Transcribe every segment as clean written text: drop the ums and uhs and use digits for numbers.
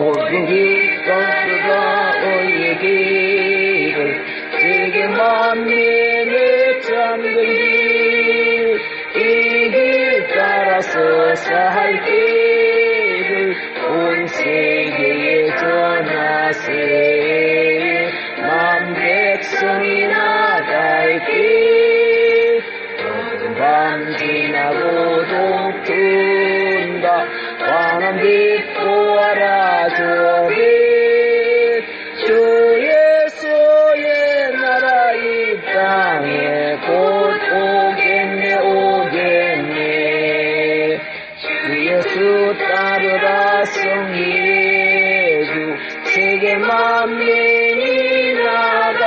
모든 길가가 너희의 길을 세계 만민의 잠든 길, 이 길 따라서 살 길을 온 세계에 전하세. 만 백성이 나갈 길, 어두운 밤 지나고 동튼다. 환한 빛 보아라 저 빛, 주 예수의 나라 이 땅에 곧 오겠네 오겠네. 주 예수 따르라 성리 예수, 세계 만민이 나갈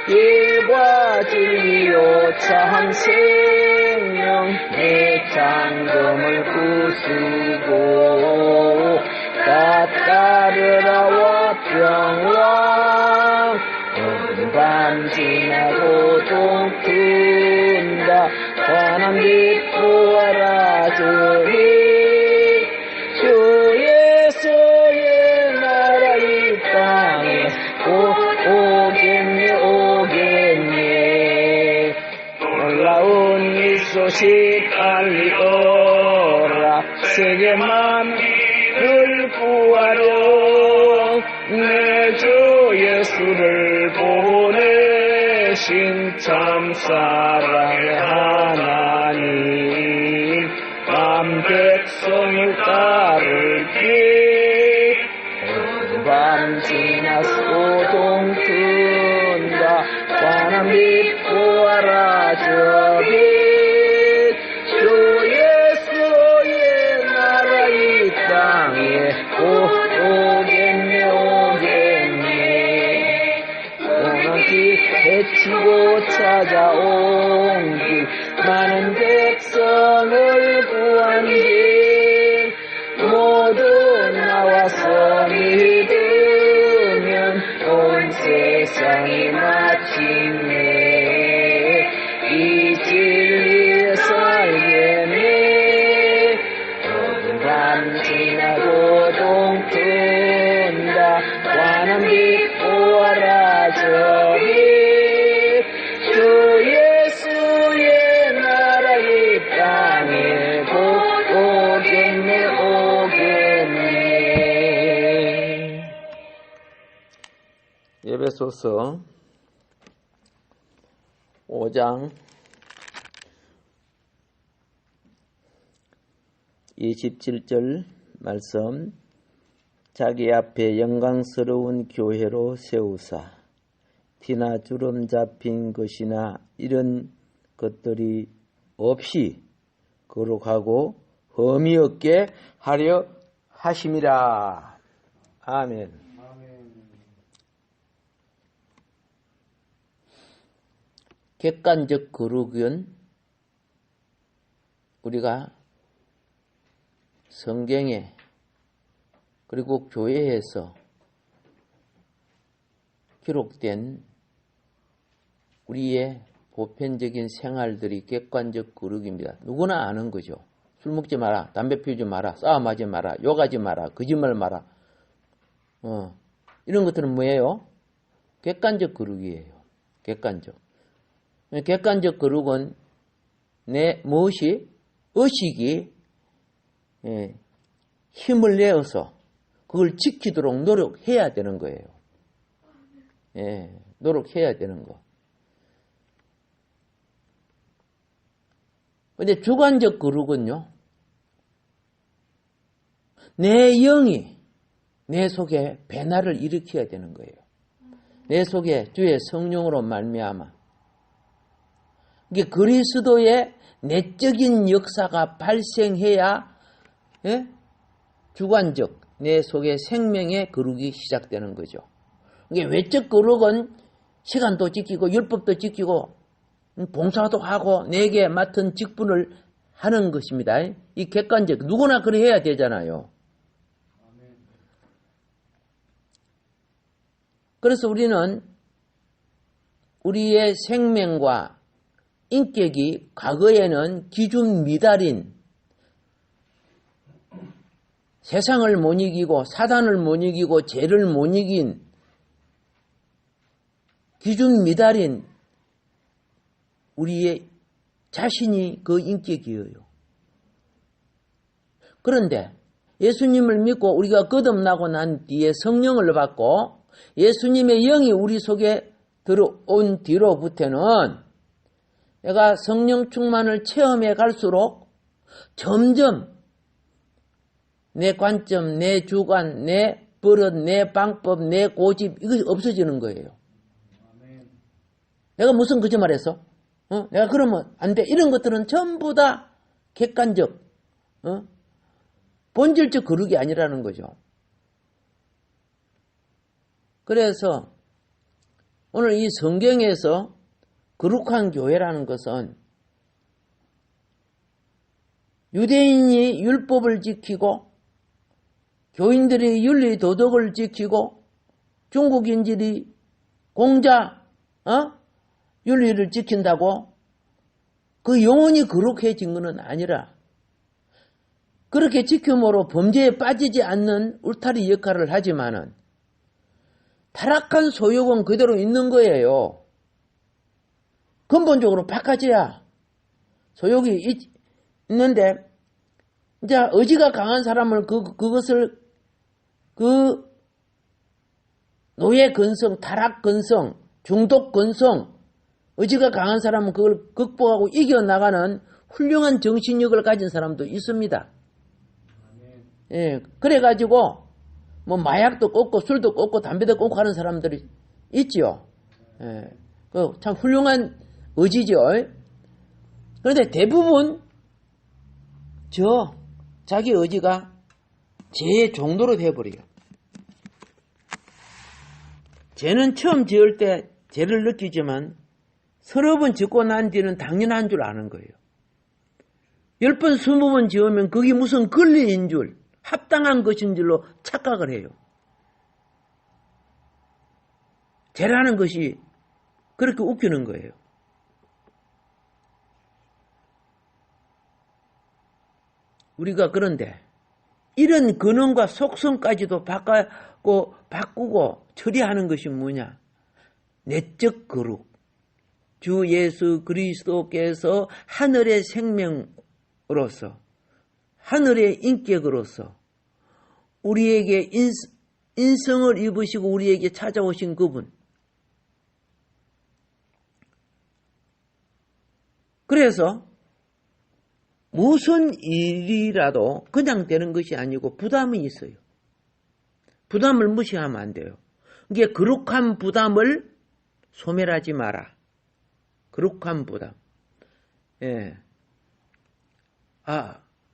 예과 진리요 참 생명, 내 장검을 부수고 다 따르라와 평강. 어두운 밤 지나고 동튼다. 환한 빛 보아라 저 빛, 주 예수의 나라 이 땅에 곧 오겠네 오겠네. 놀라운 이 소식 알리어라. 세계 만민을 구하려 내 주 예수를 보내신 참 사랑의 하나님, 만 백성을 따를게. 어두운 밤 지나서 동튼다. 환한 빛 보아라 저 빛, 주 예수의 나라 이 땅에 곧 오겠네 오겠네. 오는지 해치고 찾아온 길, 많은 백성을 구한 길, 모두 나와서 믿으면 온 세상이 마침내 이 진리에 살겠네. 어두운 밤 지나고 동튼다. 환한 빛 보아라 저 빛, 주 예수의 나라 이 땅에 곧 오겠네 오겠네. 에베소서 5장 27절 말씀, 자기 앞에 영광스러운 교회로 세우사 티나 주름 잡힌 것이나 이런 것들이 없이 거룩하고 흠이 없게 하려 하심이라. 아멘. 객관적 거룩은 우리가 성경에 그리고 교회에서 기록된 우리의 보편적인 생활들이 객관적 거룩입니다. 누구나 아는 거죠. 술 먹지 마라, 담배 피우지 마라, 싸움하지 마라, 욕하지 마라, 거짓말 마라. 이런 것들은 뭐예요? 객관적 거룩이에요. 객관적. 객관적 거룩은 내 무엇이 의식이 힘을 내어서 그걸 지키도록 노력해야 되는 거예요. 노력해야 되는 거. 근데 주관적 거룩은요, 내 영이 내 속에 변화를 일으켜야 되는 거예요. 내 속에 주의 성령으로 말미암아 이게 그리스도의 내적인 역사가 발생해야 주관적 내 속의 생명의 거룩이 시작되는 거죠. 이게 외적 거룩은 시간도 지키고 율법도 지키고 봉사도 하고 내게 맡은 직분을 하는 것입니다. 이 객관적, 누구나 그래 해야 되잖아요. 그래서 우리는 우리의 생명과 인격이 과거에는 기준 미달인 세상을 못 이기고 사단을 못 이기고 죄를 못 이긴 기준 미달인 우리의 자신이 그 인격이에요. 그런데 예수님을 믿고 우리가 거듭나고 난 뒤에 성령을 받고 예수님의 영이 우리 속에 들어온 뒤로부터는 내가 성령 충만을 체험해 갈수록 점점 내 관점, 내 주관, 내 버릇, 내 방법, 내 고집 이것이 없어지는 거예요. 내가 무슨 거짓말 했어? 내가 그러면 안 돼. 이런 것들은 전부 다 객관적, 본질적 거룩이 아니라는 거죠. 그래서 오늘 이 성경에서 거룩한 교회라는 것은 유대인이 율법을 지키고 교인들이 윤리 도덕을 지키고 중국인들이 공자 윤리를 지킨다고 그 영혼이 거룩해진 것은 아니라 그렇게 지킴으로 범죄에 빠지지 않는 울타리 역할을 하지만은 타락한 소욕은 그대로 있는 거예요. 근본적으로 바꿔져야 소욕이 있는데 이제 의지가 강한 사람을 그것을 노예 근성, 타락 근성, 중독 근성, 의지가 강한 사람은 그걸 극복하고 이겨나가는 훌륭한 정신력을 가진 사람도 있습니다. 예, 그래가지고 뭐 마약도 끊고 술도 끊고 담배도 끊고 하는 사람들이 있지요. 예, 그 참 훌륭한 의지죠. 그런데 대부분 자기 의지가 죄의 종로로 되어버려요. 죄는 처음 지을 때 죄를 느끼지만 서너 번 짓고 난 뒤는 당연한 줄 아는 거예요. 10번, 20번 지으면 그게 무슨 권리인 줄, 합당한 것인 줄로 착각을 해요. 죄라는 것이 그렇게 웃기는 거예요. 우리가 그런데 이런 근원과 속성까지도 바꾸고 처리하는 것이 뭐냐? 내적 거룩. 주 예수 그리스도께서 하늘의 생명으로서 하늘의 인격으로서 우리에게 인성을 입으시고 우리에게 찾아오신 그분. 그래서 무슨 일이라도 그냥 되는 것이 아니고 부담이 있어요. 부담을 무시하면 안 돼요. 이게 거룩한 부담을 소멸하지 마라. 거룩한 부담. 예.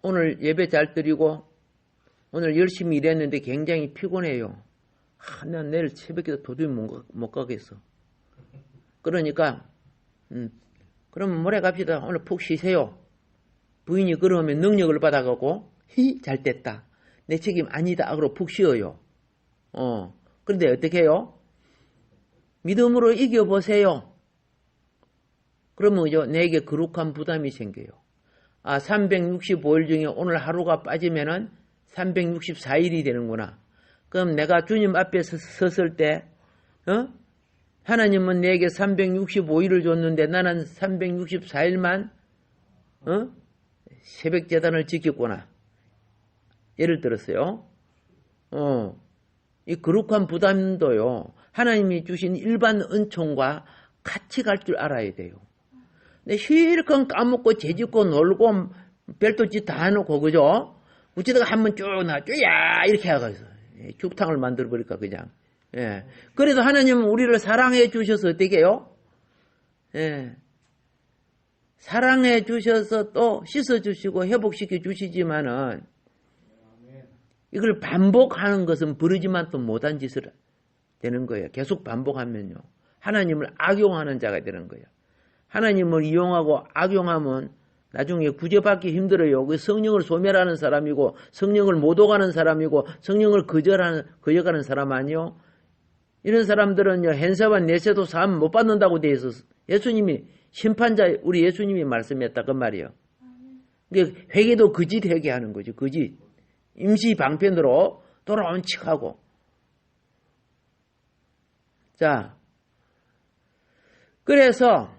오늘 예배 잘 드리고 오늘 열심히 일했는데 굉장히 피곤해요. 난 내일 새벽에 도저히 못 가겠어. 그러니까 그러면 모레 갑시다. 오늘 푹 쉬세요. 부인이 그러면 능력을 받아가고 잘 됐다. 내 책임 아니다. 하고 푹 쉬어요. 그런데 어떻게 해요? 믿음으로 이겨보세요. 그러면 내게 거룩한 부담이 생겨요. 365일 중에 오늘 하루가 빠지면은 364일이 되는구나. 그럼 내가 주님 앞에 섰을 때, 하나님은 내게 365일을 줬는데 나는 364일만, 새벽 제단을 지켰구나. 예를 들었어요. 이 거룩한 부담도요, 하나님이 주신 일반 은총과 같이 갈 줄 알아야 돼요. 근데 실컷 까먹고 죄짓고 놀고 별도 짓 다 해놓고 그죠? 어찌다가 한번 쭉 야 이렇게 하고 있어. 죽탕을 만들어 버릴까 그냥. 예. 그래도 하나님은 우리를 사랑해 주셔서 어떻게 해요? 예. 사랑해 주셔서 또 씻어 주시고 회복시켜 주시지만은 이걸 반복하는 것은 버리지만 또 못한 짓을 되는 거예요. 계속 반복하면요. 하나님을 악용하는 자가 되는 거예요. 하나님을 이용하고 악용하면 나중에 구제받기 힘들어요. 그 성령을 소멸하는 사람이고 성령을 못 오가는 사람이고 성령을 거역하는 사람 아니요. 이런 사람들은요. hen사반 내세도 사함 못 받는다고 돼 있어서 예수님이 심판자 우리 예수님이 말씀했다 그 말이에요. 회개도 거짓 회개하는 거죠. 거짓. 임시 방편으로 돌아온 척하고. 자, 그래서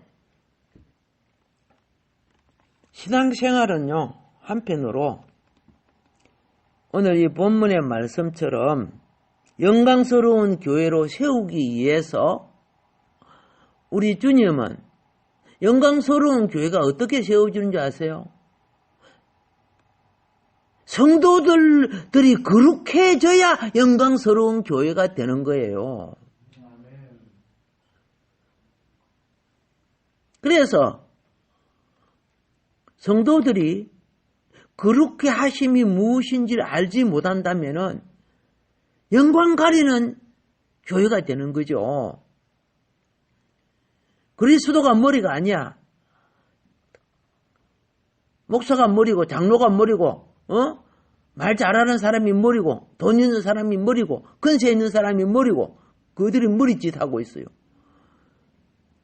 신앙생활은요, 한편으로 오늘 이 본문의 말씀처럼 영광스러운 교회로 세우기 위해서 우리 주님은 영광스러운 교회가 어떻게 세워지는지 아세요? 성도들이 거룩해져야 영광스러운 교회가 되는 거예요. 그래서 성도들이 거룩해 하심이 무엇인지를 알지 못한다면은 영광 가리는 교회가 되는 거죠. 그리스도가 머리가 아니야. 목사가 머리고 장로가 머리고 말 잘하는 사람이 머리고 돈 있는 사람이 머리고 근세 있는 사람이 머리고 그들이 머리짓 하고 있어요.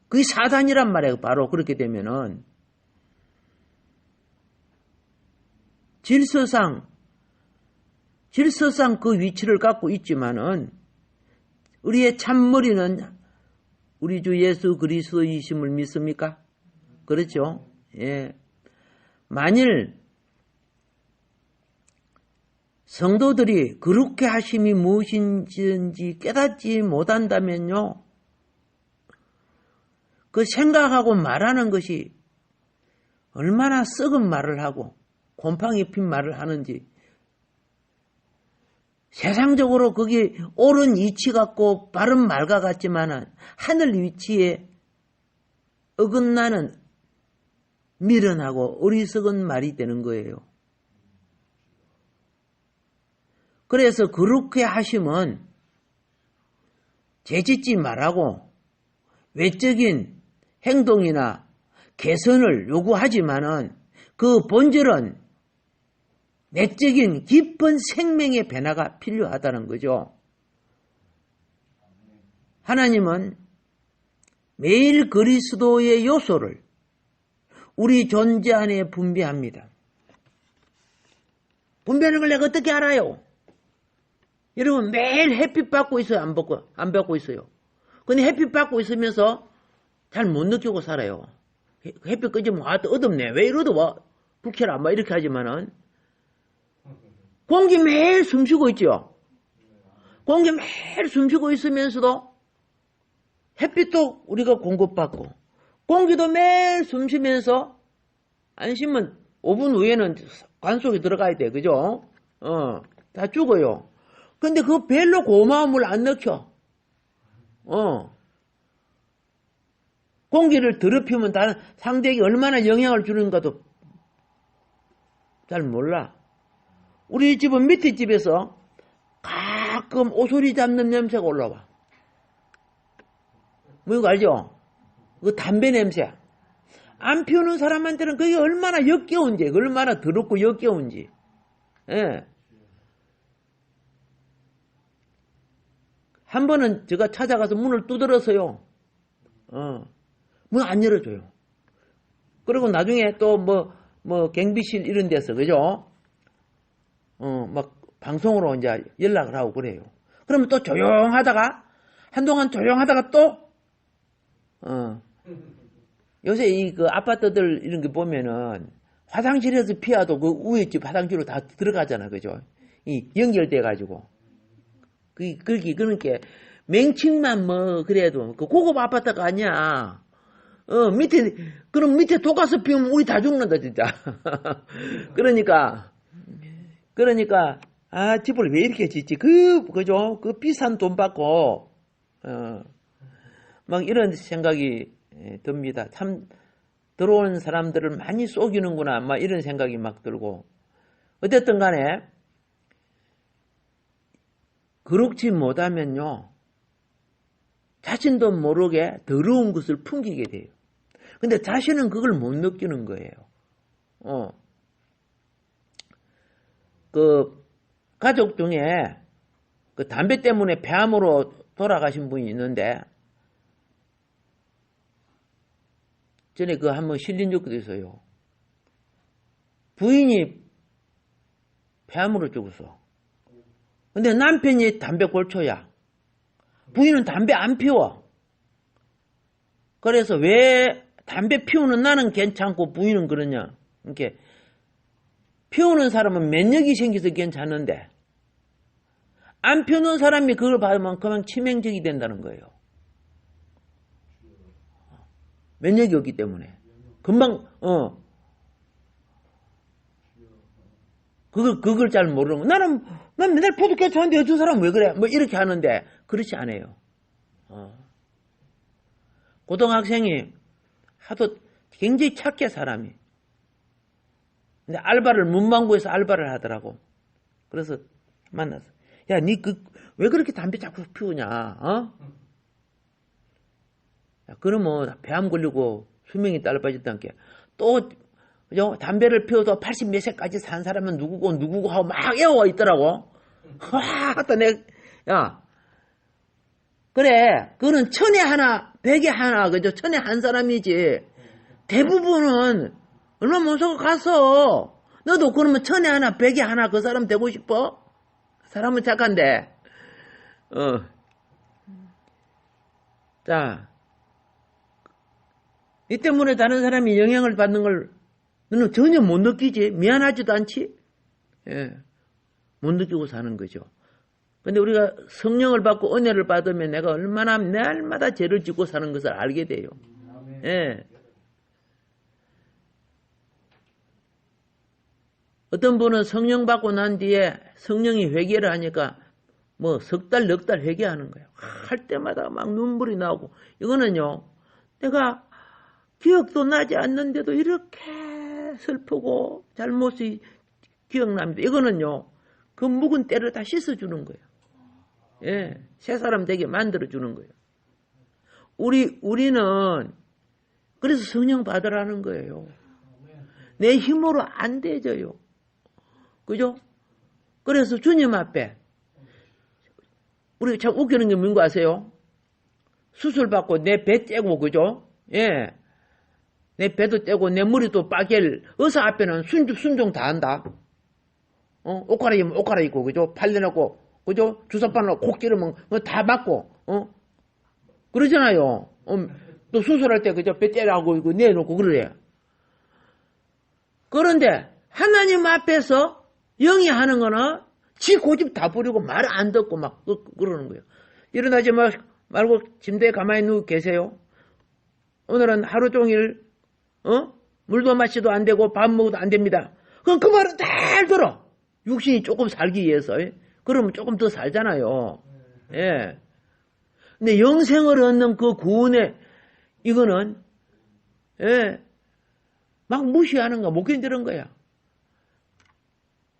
그게 사단이란 말이에요. 바로 그렇게 되면은 질서상 그 위치를 갖고 있지만은 우리의 참머리는 우리 주 예수 그리스도이심을 믿습니까? 그렇죠? 예. 만일 성도들이 그렇게 하심이 무엇인지 깨닫지 못한다면요, 그 생각하고 말하는 것이 얼마나 썩은 말을 하고 곰팡이 핀 말을 하는지, 세상적으로 거기 옳은 이치 같고 바른 말과 같지만은 하늘 위치에 어긋나는 미련하고 어리석은 말이 되는 거예요. 그래서 그렇게 하심은 죄짓지 말라고 외적인 행동이나 개선을 요구하지만은 그 본질은 내적인 깊은 생명의 변화가 필요하다는 거죠. 하나님은 매일 그리스도의 요소를 우리 존재 안에 분배합니다. 분배하는 걸 내가 어떻게 알아요? 여러분 매일 햇빛 받고 있어요? 안 받고 있어요? 근데 햇빛 받고 있으면서 잘 못 느끼고 살아요. 햇빛 끄지면 어둡네. 왜 이리 어두워? 불켜라. 막 이렇게 하지만은 공기 매일 숨쉬고 있죠. 공기 매일 숨쉬고 있으면서도 햇빛도 우리가 공급받고 공기도 매일 숨쉬면서 안심은 5분 후에는 관 속에 들어가야 돼. 그죠? 다 죽어요. 근데 그 별로 고마움을 안 느껴. 공기를 더럽히면 다른 상대에게 얼마나 영향을 주는가도 잘 몰라. 우리 집은 밑에 집에서 가끔 오소리 잡는 냄새가 올라와. 뭔가 알죠? 그 담배 냄새. 안 피우는 사람한테는 그게 얼마나 역겨운지, 얼마나 더럽고 역겨운지. 예. 한 번은 제가 찾아가서 문을 두드렸어요. 문 안 열어줘요. 그리고 나중에 또 경비실 이런 데서, 그죠? 막 방송으로 이제 연락을 하고 그래요. 그러면 또 조용하다가, 한동안 조용하다가 또, 요새 그 아파트들 이런 게 보면은 화장실에서 피하도 그 우에 집 화장실로 다 들어가잖아. 그죠? 연결돼가지고. 그러니까 맹칭만 그래도 그 고급 아파트가 아니야. 그럼 밑에 독가스 피우면 우리 다 죽는다, 진짜. 그러니까, 집을 왜 이렇게 짓지? 그죠? 그 비싼 돈 받고, 막 이런 생각이 듭니다. 참, 들어온 사람들을 많이 속이는구나, 막 이런 생각이 막 들고. 어쨌든 간에, 그렇지 못하면요, 자신도 모르게 더러운 것을 풍기게 돼요. 근데 자신은 그걸 못 느끼는 거예요. 그 가족 중에 그 담배 때문에 폐암으로 돌아가신 분이 있는데 전에 한번 실린 적도 있어요. 부인이 폐암으로 죽었어. 근데 남편이 담배 골초야. 부인은 담배 안 피워. 그래서 왜 담배 피우는 나는 괜찮고 부인은 그러냐. 이렇게 피우는 사람은 면역이 생겨서 괜찮은데 안 피우는 사람이 그걸 받으면 그만 치명적이 된다는 거예요. 면역이 없기 때문에. 금방 그걸 잘 모르는 거. 난 맨날 피워도 괜찮은데 저 사람 왜 그래? 뭐 이렇게 하는데 그렇지 않아요. 고등학생이 하도 굉장히 착해 사람이. 근데 알바를 문방구에서 알바를 하더라고. 그래서 만났어. 야, 니 왜 그렇게 담배 자꾸 피우냐? 야, 그러면 폐암 걸리고 수명이 짧아졌다는 게 또 그죠? 담배를 피워도 80 몇 세까지 산 사람은 누구고 하고 막 애워가 있더라고. 야, 그래, 그거는 천에 하나, 백에 하나, 그죠? 천에 한 사람이지. 대부분은 얼마 못 사고 갔어. 너도 그러면 천에 하나, 백에 하나 그 사람 되고 싶어? 그 사람은 착한데. 자, 이 때문에 다른 사람이 영향을 받는 걸 너는 전혀 못 느끼지? 미안하지도 않지? 예, 못 느끼고 사는 거죠. 근데 우리가 성령을 받고 은혜를 받으면 내가 얼마나 날마다 죄를 짓고 사는 것을 알게 돼요. 예. 어떤 분은 성령 받고 난 뒤에 성령이 회개를 하니까 뭐 석 달, 넉 달 회개하는 거예요. 할 때마다 막 눈물이 나오고. 이거는요, 내가 기억도 나지 않는데도 이렇게 슬프고 잘못이 기억납니다. 이거는요, 그 묵은 때를 다 씻어주는 거예요. 예, 새 사람 되게 만들어주는 거예요. 우리는 그래서 성령 받으라는 거예요. 내 힘으로 안 되져요. 그죠? 그래서 주님 앞에 우리 참 웃기는 게 뭔가 아세요? 수술 받고 내 배 떼고 그죠? 예, 내 배도 떼고 내 머리도 빠갤 의사 앞에는 순종 다 한다. 옷 갈아입으면 옷 갈아입고 그죠? 팔려놓고 그죠? 주사바늘 콕 찌르면 다 맞고 그러잖아요. 또 수술할 때 그죠? 배 떼라고 이거 내놓고 그러래. 그런데 하나님 앞에서 영이 하는 거는 지 고집 다 부리고 말 안 듣고 막 그러는 거예요. 일어나지 말고 침대에 가만히 누워 계세요. 오늘은 하루 종일 물도 마시도 안 되고 밥 먹어도 안 됩니다. 그럼 그 말은 잘 들어. 육신이 조금 살기 위해서. 그러면 조금 더 살잖아요. 예. 근데 영생을 얻는 그 구원에 이거는 막 무시하는 거 못 견디는 거야.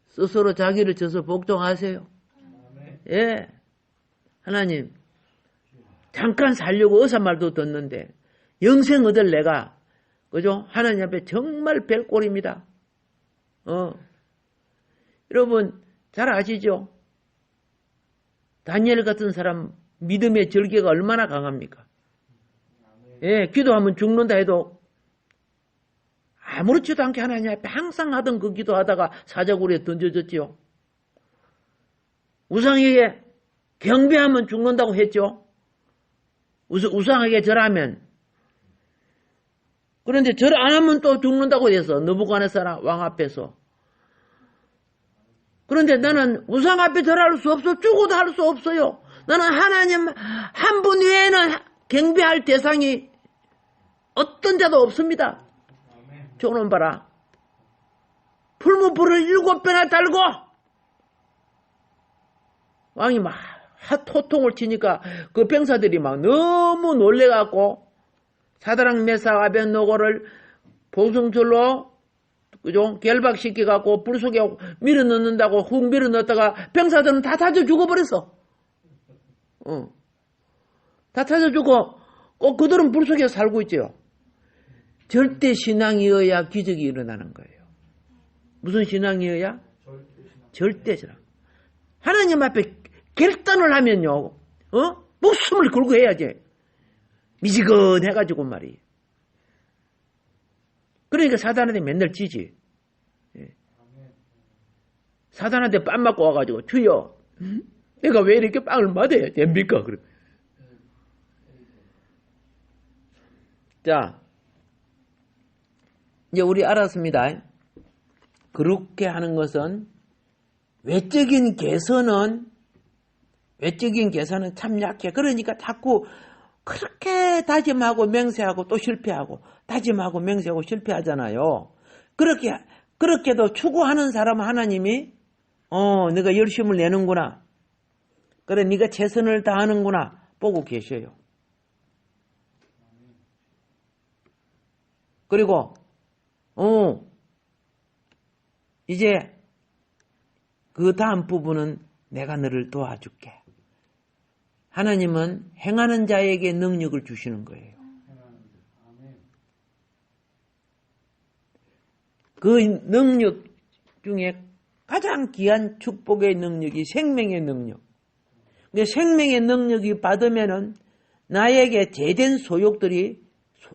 스스로 자기를 져서 복종하세요. 예. 하나님, 잠깐 살려고 의사 말도 듣는데 영생 얻을 내가 그죠? 하나님 앞에 정말 벨꼴입니다. 여러분 잘 아시죠? 다니엘 같은 사람 믿음의 절개가 얼마나 강합니까? 예, 기도하면 죽는다 해도 아무렇지도 않게 하나님 앞에 항상 하던 그 기도하다가 사자굴에 던져졌지요. 우상에게 경배하면 죽는다고 했죠. 우상에게 절하면. 그런데 절 안 하면 또 죽는다고 해서 느부갓네살 왕 앞에서. 그런데 나는 우상 앞에 절할 수 없어. 죽어도 할 수 없어요. 나는 하나님 한 분 외에는 경배할 대상이 어떤 자도 없습니다. 저놈 봐라. 풀무불을 7배나 달고 왕이 막 호통을 치니까 그 병사들이 막 너무 놀래갖고 사드락 메삭 아벳노고를 보승줄로 그죠? 결박시켜갖고 불 속에 밀어넣는다고 훅 밀어넣었다가 병사들은 다 타져 죽어버렸어. 다 타져 죽어. 꼭 그들은 불 속에 살고 있죠. 절대 신앙이어야 기적이 일어나는 거예요. 무슨 신앙이어야? 절대 신앙. 하나님 앞에 결단을 하면요, 목숨을 걸고 해야지. 미지근해가지고 말이에요. 그러니까 사단한테 맨날 지지. 예. 사단한테 뺨 맞고 와가지고 주여 내가 왜 이렇게 빵을 맞아야 됩니까? 그래. 자, 이제 우리 알았습니다. 그렇게 하는 것은 외적인 개선은 참 약해. 그러니까 자꾸 그렇게 다짐하고 맹세하고 또 실패하고 다짐하고 맹세하고 실패하잖아요. 그렇게도 추구하는 사람은 하나님이 네가 열심을 내는구나. 그래 네가 최선을 다하는구나 보고 계셔요. 그리고 이제 그 다음 부분은 내가 너를 도와줄게. 하나님은 행하는 자에게 능력을 주시는 거예요. 그 능력 중에 가장 귀한 축복의 능력이 생명의 능력. 근데 생명의 능력이 받으면은 나에게 제된 소욕들이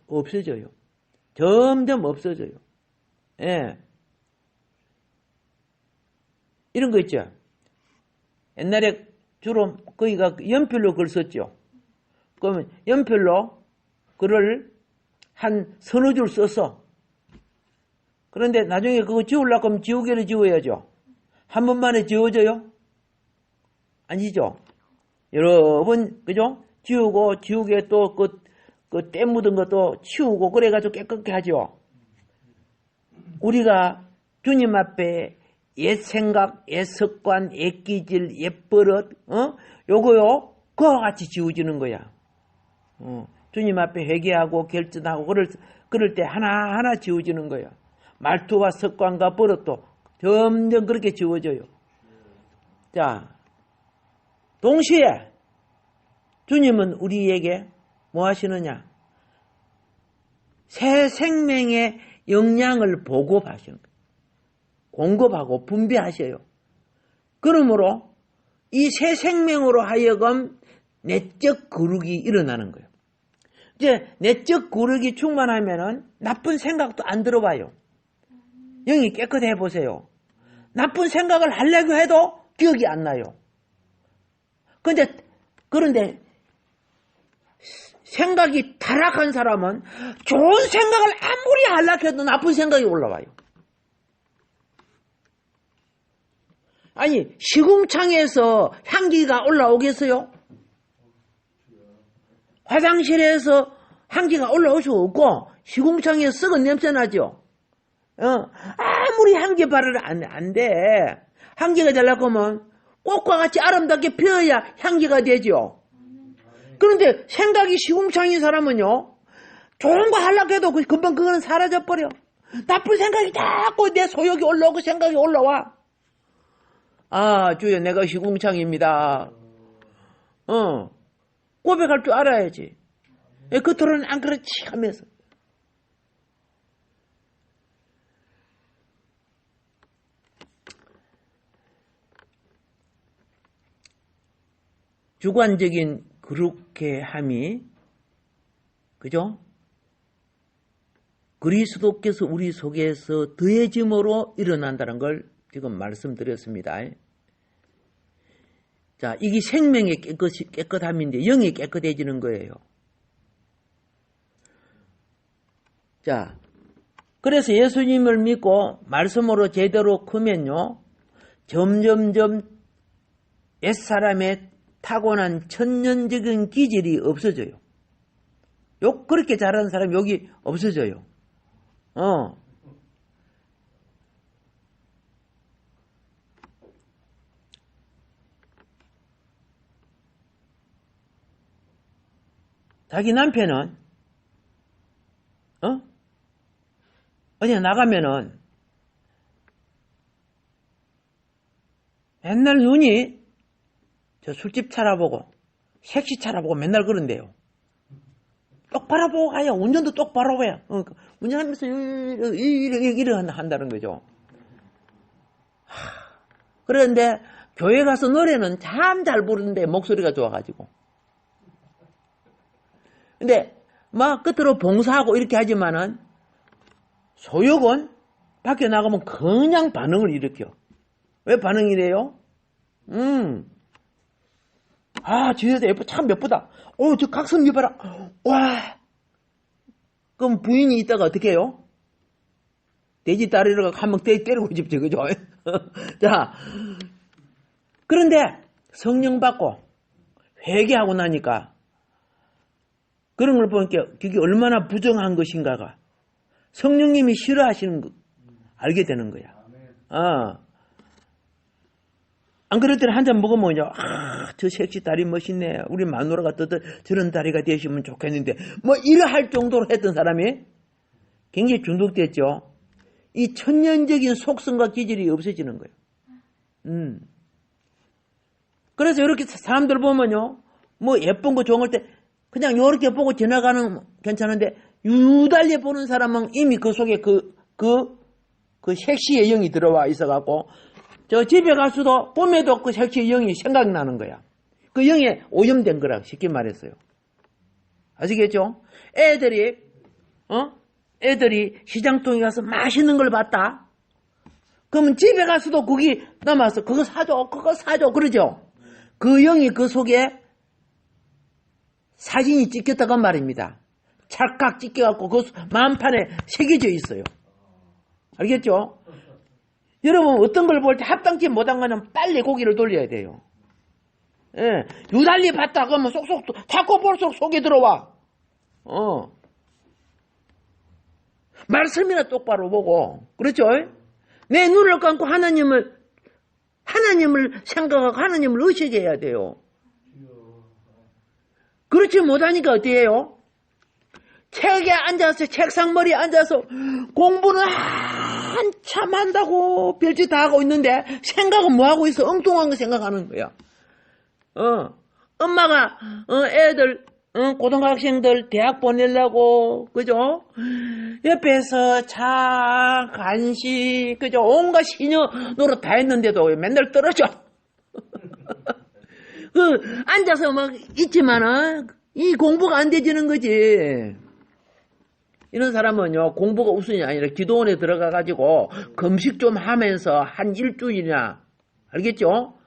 없어져요. 점점 없어져요. 예. 이런 거 있죠. 옛날에 주로 거기가 연필로 글 썼죠. 그러면 연필로 글을 한 서너 줄 써서 그런데 나중에 그거 지우려고 하면 지우개를 지워야죠. 한 번만에 지워져요? 아니죠. 여러 번, 그죠? 지우고, 지우개 또 그 때 묻은 것도 치우고, 그래가지고 깨끗게 하죠. 우리가 주님 앞에 옛 생각, 옛 습관, 옛 기질, 옛 버릇, 요거요, 그와 같이 지워지는 거야. 주님 앞에 회개하고 결정하고, 그럴 때 하나하나 지워지는 거야. 말투와 습관과 버릇도 점점 그렇게 지워져요. 자, 동시에 주님은 우리에게 뭐 하시느냐? 새 생명의 영양을 보급하시는 거예요. 공급하고 분배하셔요. 그러므로 이 새 생명으로 하여금 내적 거룩이 일어나는 거예요. 이제 내적 거룩이 충만하면은 나쁜 생각도 안 들어봐요. 영이 깨끗해 보세요. 나쁜 생각을 하려고 해도 기억이 안 나요. 그런데 생각이 타락한 사람은 좋은 생각을 아무리 하려고 해도 나쁜 생각이 올라와요. 아니, 시궁창에서 향기가 올라오겠어요? 화장실에서 향기가 올라올 수 없고 시궁창에 썩은 냄새 나죠? 아무리 향기 발을 안 돼. 향기가 되려고 하면 꽃과 같이 아름답게 피어야 향기가 되죠. 그런데 생각이 시궁창인 사람은요, 좋은 거 하려고 해도 금방 그거는 사라져버려. 나쁜 생각이 자꾸 내 소욕이 올라오고 생각이 올라와. 아, 주여, 내가 시궁창입니다. 고백할 줄 알아야지. 겉으로는 안 그렇지 하면서. 주관적인 그렇게 함이, 그죠? 그리스도께서 우리 속에서 더해짐으로 일어난다는 걸 지금 말씀드렸습니다. 자, 이게 생명의 깨끗함인데 영이 깨끗해지는 거예요. 자, 그래서 예수님을 믿고 말씀으로 제대로 크면요, 점점점 옛사람의 타고난 천년적인 기질이 없어져요. 그렇게 잘하는 사람이 여기 없어져요. 자기 남편은, 어디 나가면은, 맨날 눈이 저 술집 찾아보고, 색시 찾아보고 맨날 그런데요. 똑바로 보고 가요. 운전도 똑바로 해요. 운전하면서 이래 한다는 거죠. 그런데 교회 가서 노래는 참 잘 부르는데 목소리가 좋아가지고. 근데 막 끝으로 봉사하고 이렇게 하지만은 소욕은 밖에 나가면 그냥 반응을 일으켜. 왜 반응이래요? 아, 저 여자 참 예쁘다. 저 각선미 봐라. 와. 그럼 부인이 있다가 어떻게 해요? 돼지 다리를 한번 때리고 싶죠, 그죠? 자, 그런데 성령 받고 회개하고 나니까 그런 걸 보니까 그게 얼마나 부정한 것인가가 성령님이 싫어하시는 거 알게 되는 거야. 안 그럴 때는 한 잔 먹으면요, 저 섹시 다리 멋있네. 우리 마누라가 저런 다리가 되시면 좋겠는데, 뭐, 이래 할 정도로 했던 사람이 굉장히 중독됐죠. 이 천년적인 속성과 기질이 없어지는 거예요. 그래서 이렇게 사람들 보면요, 뭐 예쁜 거 좋은 때 그냥 이렇게 보고 지나가는 괜찮은데, 유달리 보는 사람은 이미 그 속에 그 섹시의 영이 들어와 있어갖고, 저 집에 가서도 봄에도 그 섹시의 영이 생각나는 거야. 그 영에 오염된 거라 쉽게 말했어요. 아시겠죠? 애들이 시장통에 가서 맛있는 걸 봤다. 그러면 집에 가서도 거기 남아서 그거 사줘 그러죠. 그 영이 그 속에 사진이 찍혔다고 말입니다. 찰칵 찍혀갖고 그 만판에 새겨져 있어요. 알겠죠? 여러분 어떤 걸 볼 때 합당치 못한 거는 빨리 고개를 돌려야 돼요. 예, 유달리 봤다 그러면 쏙쏙 자꾸 볼수록 속에 들어와. 말씀이나 똑바로 보고, 그렇죠? 내 눈을 감고 하나님을 생각하고 하나님을 의식해야 돼요. 그렇지 못하니까 어떻게 해요? 책에 앉아서 책상 머리에 앉아서 공부는 한참 한다고 별짓 다 하고 있는데 생각은 뭐 하고 있어? 엉뚱한 거 생각하는 거야. 엄마가 애들 고등학생들 대학 보내려고 그죠? 옆에서 차 간식 그죠? 온갖 시녀 노릇 다 했는데도 맨날 떨어져. 앉아서 막 있지만은 이 공부가 안 되지는 거지. 이런 사람은요, 공부가 우선이 아니라 기도원에 들어가가지고, 금식 좀 하면서 한 일주일이나, 알겠죠?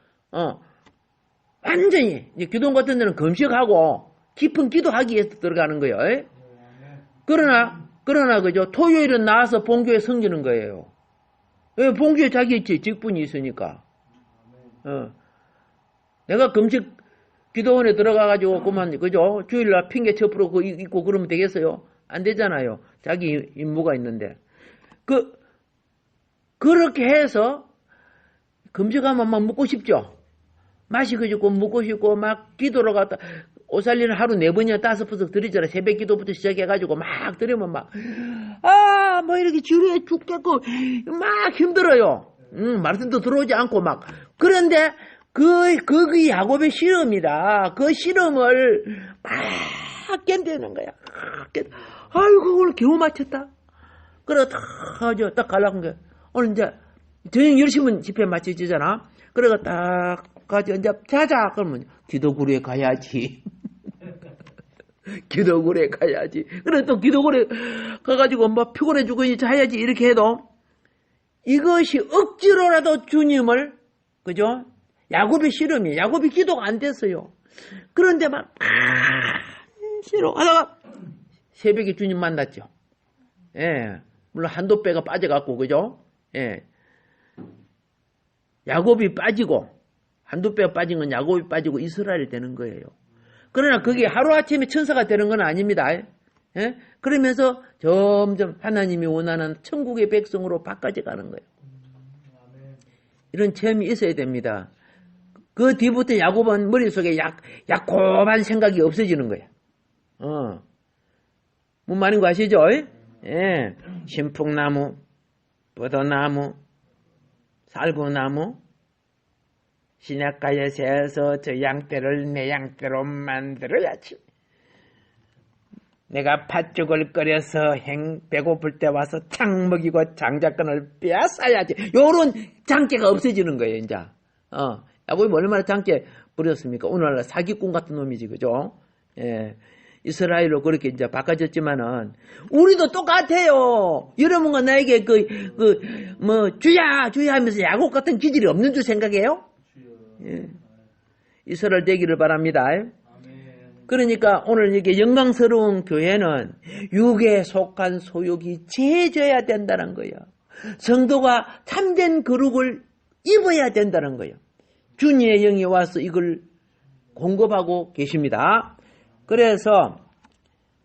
완전히, 이제 기도원 같은 데는 금식하고, 깊은 기도하기 위해서 들어가는 거예요. 그러나, 그죠? 토요일은 나와서 본교에 섬기는 거예요. 왜? 본교에 자기 직분이 있으니까. 내가 금식 기도원에 들어가가지고, 그만, 그죠? 주일날 핑계 첩으로 있고 그러면 되겠어요? 안 되잖아요. 자기 임무가 있는데. 그렇게 해서, 금식하면 막 묵고 싶죠? 마시고 싶고, 묵고 싶고, 막 기도로 갔다, 오살리는 하루 4번이나 5번씩 드리잖아. 새벽 기도부터 시작해가지고 막 드리면 막, 뭐 이렇게 주위에 죽겠고, 막 힘들어요. 말씀도 들어오지 않고 막. 그런데, 그 야곱의 실험이라, 그 실험을 막 견디는 거야. 아이고, 오늘 겨우 마쳤다. 그래, 딱 가려고 한 게, 오늘 이제, 저녁 10시면 집회 마치지잖아. 그래가 딱 가지고, 이제 자자. 그러면, 기도굴에 가야지. 기도굴에 가야지. 그래, 또 기도굴에 가가지고, 뭐, 피곤해 죽고 이제 자야지. 이렇게 해도, 이것이 억지로라도 주님을, 그죠? 야곱의 실험이에요. 야곱이 기도가 안 됐어요. 그런데 막, 싫어. 하다가, 새벽에 주님 만났죠. 예. 물론 한도 빼가 빠져갖고, 그죠? 예. 야곱이 빠지고, 한도 빼가 빠진 건 야곱이 빠지고 이스라엘이 되는 거예요. 그러나 그게 하루아침에 천사가 되는 건 아닙니다. 예? 그러면서 점점 하나님이 원하는 천국의 백성으로 바꿔져 가는 거예요. 이런 체험이 있어야 됩니다. 그 뒤부터 야곱은 머릿속에 야곱한 생각이 없어지는 거야. 뭔 말인 거 아시죠? 예. 신풍나무, 뻗어나무, 살구나무, 시냇가에서 저 양떼를 내 양떼로 만들어야지. 내가 팥죽을 끓여서 배고플 때 와서 창 먹이고 장자권을 빼앗아야지. 요런 장깨가 없어지는 거예요, 이제. 야곱이 얼마나 장깨 부렸습니까? 오늘날 사기꾼 같은 놈이지, 그죠? 예. 이스라엘로 그렇게 이제 바꿔졌지만은, 우리도 똑같아요. 여러분과 나에게 주야 하면서 야곱 같은 기질이 없는 줄 생각해요? 예. 이스라엘 되기를 바랍니다. 그러니까 오늘 이게 영광스러운 교회는 육에 속한 소욕이 제져야 된다는 거예요. 성도가 참된 거룩을 입어야 된다는 거예요. 주님의 영이 와서 이걸 공급하고 계십니다. 그래서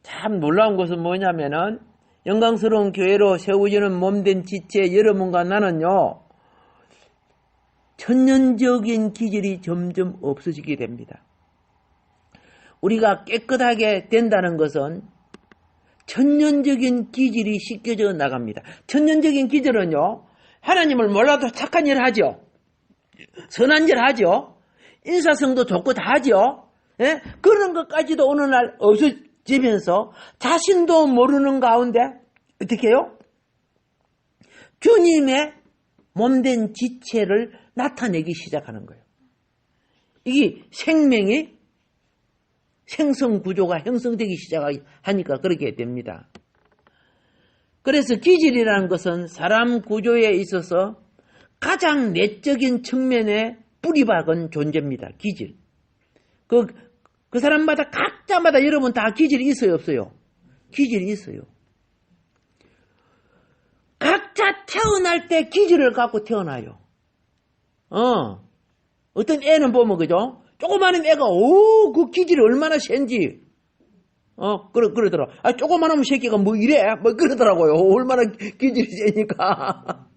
참 놀라운 것은 뭐냐면은 영광스러운 교회로 세워지는 몸된 지체 여러분과 나는요, 천년적인 기질이 점점 없어지게 됩니다. 우리가 깨끗하게 된다는 것은 천년적인 기질이 씻겨져 나갑니다. 천년적인 기질은요, 하나님을 몰라도 착한 일 하죠. 선한 일 하죠. 인사성도 좋고 다 하죠. 예? 그런 것까지도 어느 날 없어지면서 자신도 모르는 가운데 어떻게 해요? 주님의 몸된 지체를 나타내기 시작하는 거예요. 이게 생명이 생성 구조가 형성되기 시작하니까 그렇게 됩니다. 그래서 기질이라는 것은 사람 구조에 있어서 가장 내적인 측면에 뿌리박은 존재입니다. 기질. 그 사람마다 각자마다 여러분 다 기질이 있어요, 없어요? 기질이 있어요. 각자 태어날 때 기질을 갖고 태어나요. 어떤 애는 보면 그죠? 조그마한 애가 그 기질이 얼마나 센지 그러더라. 조그마한 새끼가 뭐 이래? 뭐 그러더라고요. 얼마나 기질이 세니까.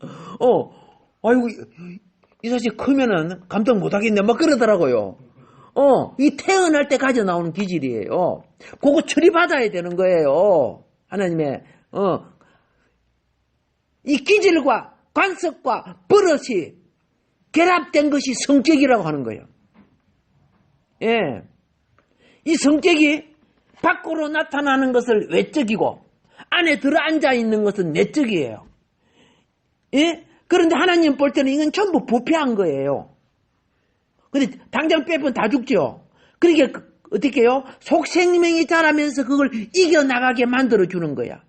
아이고 이 자식 크면은 감당 못하겠네. 막 그러더라고요. 이 태어날 때 가져 나오는 기질이에요. 그거 처리받아야 되는 거예요. 하나님의 이 기질과 관습과 버릇이 결합된 것이 성격이라고 하는 거예요. 예. 이 성격이 밖으로 나타나는 것을 외적이고 안에 들어앉아 있는 것은 내적이에요. 예? 그런데 하나님 볼 때는 이건 전부 부패한 거예요. 근데 당장 빼면 다 죽죠. 그러니까 어떻게 해요? 속생명이 자라면서 그걸 이겨나가게 만들어주는 거야.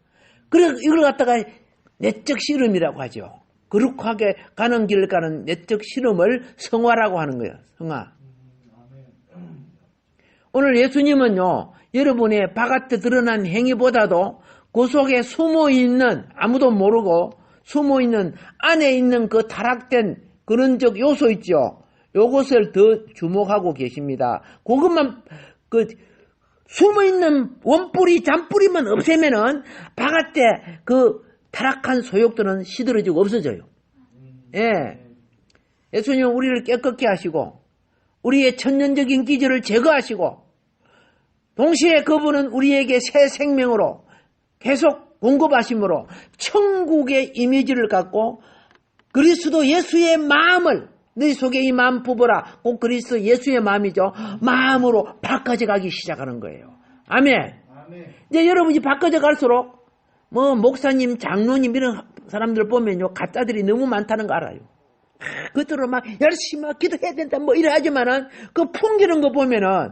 그래서 이걸 갖다가 내적 실험이라고 하죠. 거룩하게 가는 길을 가는 내적 실험을 성화라고 하는 거예요. 성화. 오늘 예수님은요, 여러분의 바깥에 드러난 행위보다도 그 속에 숨어있는, 아무도 모르고 숨어있는 안에 있는 그 타락된 근원적 요소 있죠. 요것을 더 주목하고 계십니다. 그것만, 숨어있는 원뿌리, 잔뿌리만 없애면은 바깥에 그 타락한 소욕들은 시들어지고 없어져요. 예. 예수님은 우리를 깨끗게 하시고, 우리의 천년적인 기질을 제거하시고, 동시에 그분은 우리에게 새 생명으로 계속 공급하심으로 천국의 이미지를 갖고 그리스도 예수의 마음을 너희 속에 이 마음 부어라. 꼭 그리스도 예수의 마음이죠. 마음으로 바꿔져 가기 시작하는 거예요. 아멘. 이제 여러분이 바꿔져 갈수록 목사님, 장로님 이런 사람들 보면요, 가짜들이 너무 많다는 거 알아요. 그들로 막 열심히 막 기도해야 된다 뭐 이래 하지만은 그 풍기는 거 보면은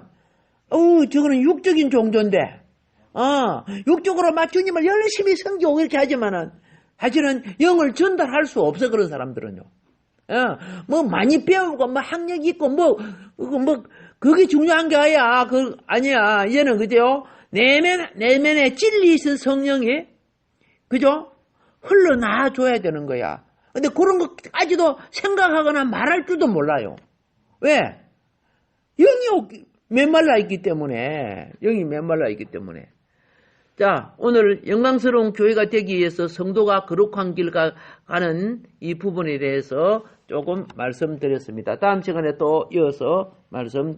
저거는 육적인 종교인데 육적으로 막 주님을 열심히 섬기고 이렇게 하지만은 사실은 영을 전달할 수 없어. 그런 사람들은요. 많이 배우고 학력 있고 그게 중요한 게 아니야. 아니야. 이제는 그죠? 내면에 진리 있는 성령이 그죠? 흘러나와 줘야 되는 거야. 근데 그런 것까지도 생각하거나 말할 줄도 몰라요. 왜? 영이 메말라 있기 때문에. 자, 오늘 영광스러운 교회가 되기 위해서 성도가 거룩한 길 가는 이 부분에 대해서 조금 말씀드렸습니다. 다음 시간에 또 이어서 말씀드리겠습니다.